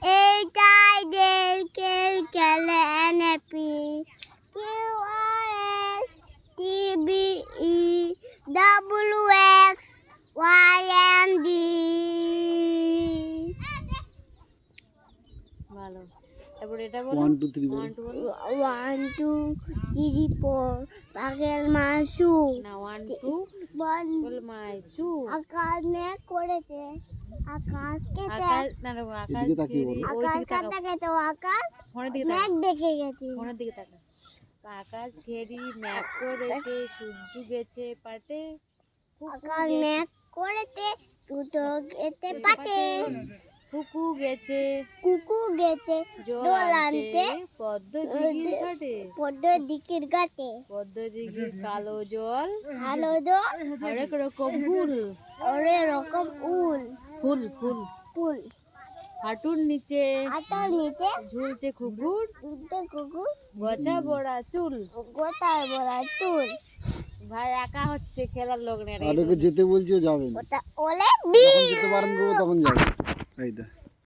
H I J K L M N P Q R S T V E W X Y and Z. ভালো। তারপর এটা বলো 1 2 3 বলো 1 2 বলো 1 2 3 4 বাঘের মাসু না 1 2 বল মাইসু আকাশ মেঘ করেছে আকাশ আকাশ না আকাশ এদিকে তাকিয়ে ঘেরি বলো। ওই আকাশ দিকে তাকাও কাটা তো আকাশ ফোনের দিকে মেঘ তাকাও দেখে গেছে ফোনের দিকে তাকাও আকাশ ঘেরি মেঘ করেছে সূর্য গেছে পাটে আকাশ মেঘ করেছে দুটো গেতে পাতে কুকু গেছে কুকু গেতে জল আনতে পদ্ম দিঘির ঘাটে পদ্ম দিকের গাতে পদ্ম দিঘির কালো জল ভালো দল হরেক রকম ফুল অনেক রকম উল ফুল ফুল ফুল হাঁটুর নিচে আটার নিচে ঝুলছে কুকুর দুটো কুকুর গছা বড়া চুল গোটার বলা চুল ভাই একা হচ্ছে খেলার লোক নেই আর ওকে যেতে বলছি ও যাবে না ওটা ওলে যখন যেতে বারণ করবো তখন যাবে এই তো